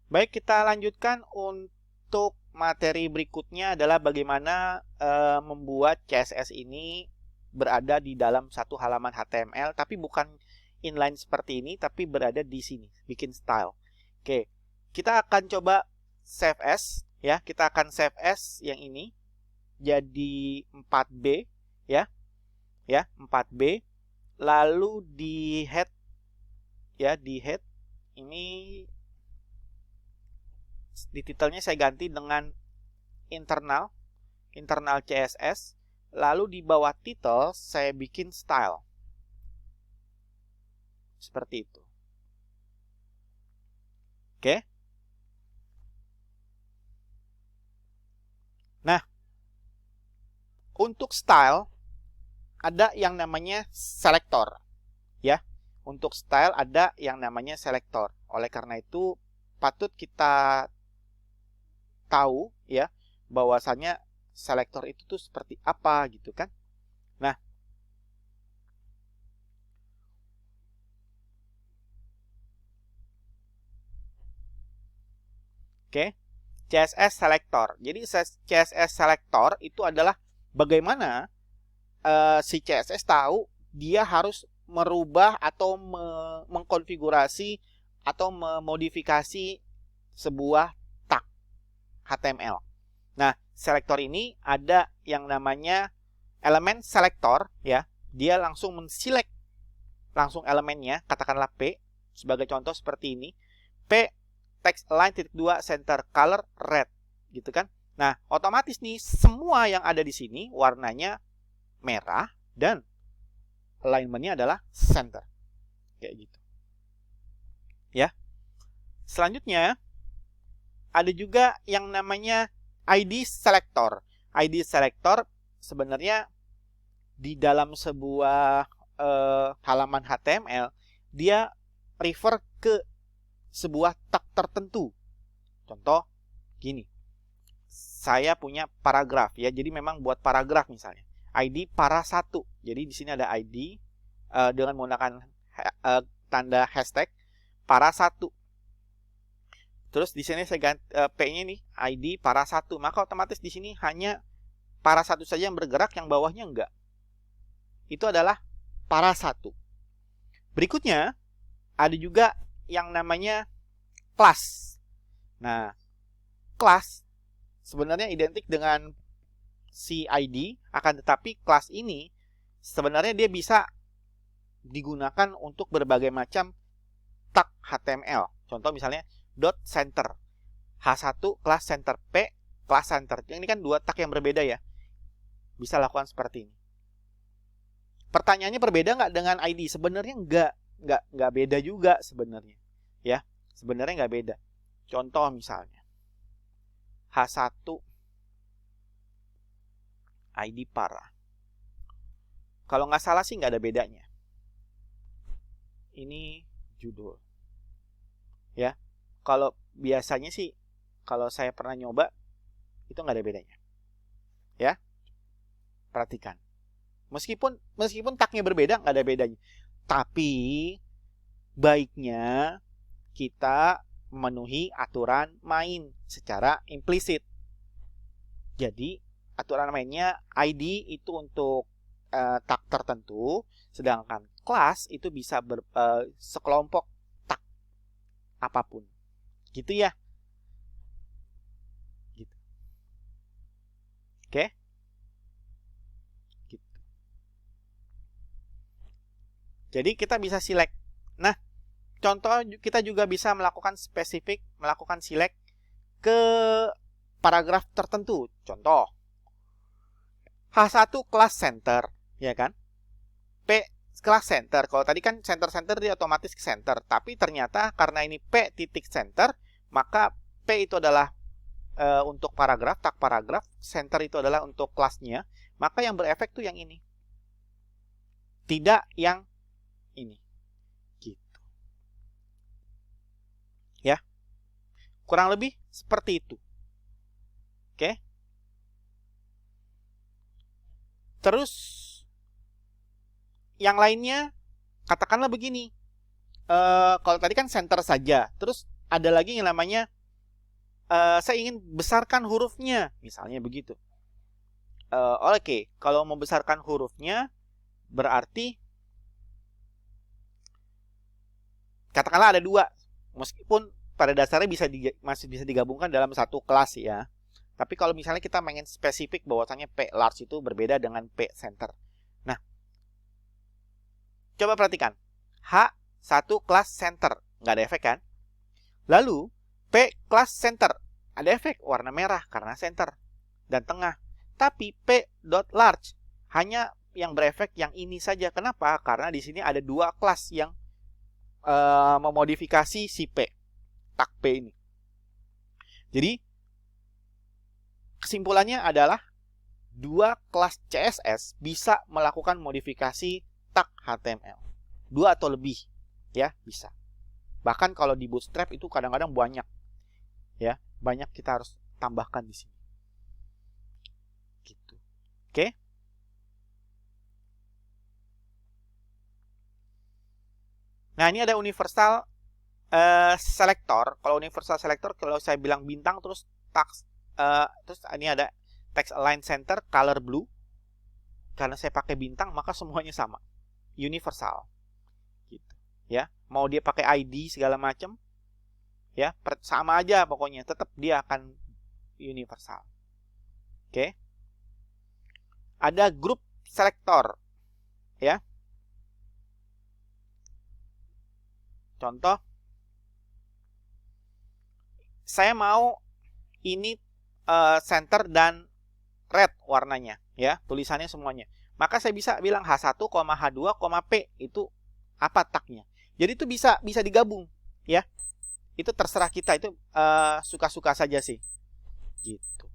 Baik, kita lanjutkan untuk materi berikutnya adalah bagaimana membuat CSS ini berada di dalam satu halaman HTML, tapi bukan inline seperti ini, tapi berada di sini, bikin style. Oke, kita akan coba save as, ya. Kita akan save as yang ini jadi 4B, ya, 4B. Lalu di head, ya, di head ini di titelnya saya ganti dengan internal CSS. Lalu di bawah title saya bikin style. Seperti itu. Oke. Nah, untuk style ada yang namanya selector, ya. Untuk style ada yang namanya selector. Oleh karena itu patut kita tahu, ya, bahwasannya selector itu tuh seperti apa gitu kan. Nah, oke, CSS selector. Jadi CSS selector itu adalah bagaimana si CSS tahu dia harus merubah atau mengkonfigurasi atau memodifikasi sebuah tag HTML. Nah, selector ini ada yang namanya elemen selector, ya. Dia langsung menselect langsung elemennya, katakanlah P sebagai contoh seperti ini. P text align titik 2 center color red, gitu kan. Nah, otomatis nih semua yang ada di sini warnanya merah dan alignmentnya adalah center, kayak gitu, ya. Selanjutnya ada juga yang namanya ID selector. ID selector sebenarnya di dalam sebuah halaman HTML dia refer ke sebuah tag tertentu. Contoh gini, saya punya paragraf, ya, jadi memang buat paragraf misalnya ID para 1. Jadi di sini ada ID dengan menggunakan tanda hashtag para 1. Terus di sini saya ganti P-nya nih ID para 1, maka otomatis di sini hanya para 1 saja yang bergerak, yang bawahnya enggak. Itu adalah para 1. Berikutnya ada juga yang namanya class. Nah, class sebenarnya identik dengan si ID, akan tetapi class ini sebenarnya dia bisa digunakan untuk berbagai macam tag HTML. Contoh misalnya .center, H1 class center, P class center. Ini kan dua tag yang berbeda, ya. Bisa lakukan seperti ini. Pertanyaannya berbeda nggak dengan ID? Sebenarnya nggak beda juga sebenarnya, ya. Sebenarnya nggak beda. Contoh misalnya H1 ID para. Kalau nggak salah sih nggak ada bedanya. Ini judul, ya. Kalau biasanya sih, kalau saya pernah nyoba, itu nggak ada bedanya, ya. Perhatikan. Meskipun tagnya berbeda, nggak ada bedanya. Tapi baiknya kita memenuhi aturan main secara implisit. Jadi aturan mainnya ID itu untuk tag tertentu, sedangkan kelas itu bisa sekelompok tag apapun. Gitu, ya. Gitu. Oke. Gitu. Jadi kita bisa select. Nah, contoh kita juga bisa melakukan select ke paragraf tertentu. Contoh H1 class center, ya kan? P class center. Kalau tadi kan center dia otomatis ke center, tapi ternyata karena ini P titik center, maka P itu adalah untuk paragraf, tag paragraf, center itu adalah untuk kelasnya, maka yang berefek tuh yang ini, tidak yang ini, gitu, ya. Kurang lebih seperti itu. Oke. Terus yang lainnya, katakanlah begini, kalau tadi kan center saja, terus ada lagi yang namanya saya ingin besarkan hurufnya, misalnya begitu. Oke, kalau mau besarkan hurufnya, berarti katakanlah ada dua, meskipun pada dasarnya masih bisa digabungkan dalam satu kelas ya. Tapi kalau misalnya kita pengen spesifik bahwasanya P large itu berbeda dengan P center. Nah, coba perhatikan. H1 kelas center, nggak ada efek kan? Lalu P kelas center, ada efek warna merah karena center dan tengah. Tapi P dot large hanya yang berefek yang ini saja. Kenapa? Karena di sini ada dua kelas yang memodifikasi si P, tag P ini. Jadi kesimpulannya adalah dua kelas CSS bisa melakukan modifikasi tag HTML. Dua atau lebih, ya bisa. Bahkan kalau di Bootstrap itu kadang-kadang banyak, ya banyak kita harus tambahkan di sini. Gitu. Oke. Nah ini ada universal selector. Kalau universal selector, kalau saya bilang bintang terus terus ini ada text align center color blue. Karena saya pakai bintang maka semuanya sama, universal. Gitu. Ya, mau dia pakai ID segala macam, ya sama aja pokoknya, tetap dia akan universal. Oke. Ada group selector, ya. Contoh, saya mau ini center dan red warnanya, ya tulisannya semuanya. Maka saya bisa bilang H1, H2, P itu apa tagnya. Jadi itu bisa digabung, ya. Itu terserah kita, itu suka-suka saja sih. Gitu.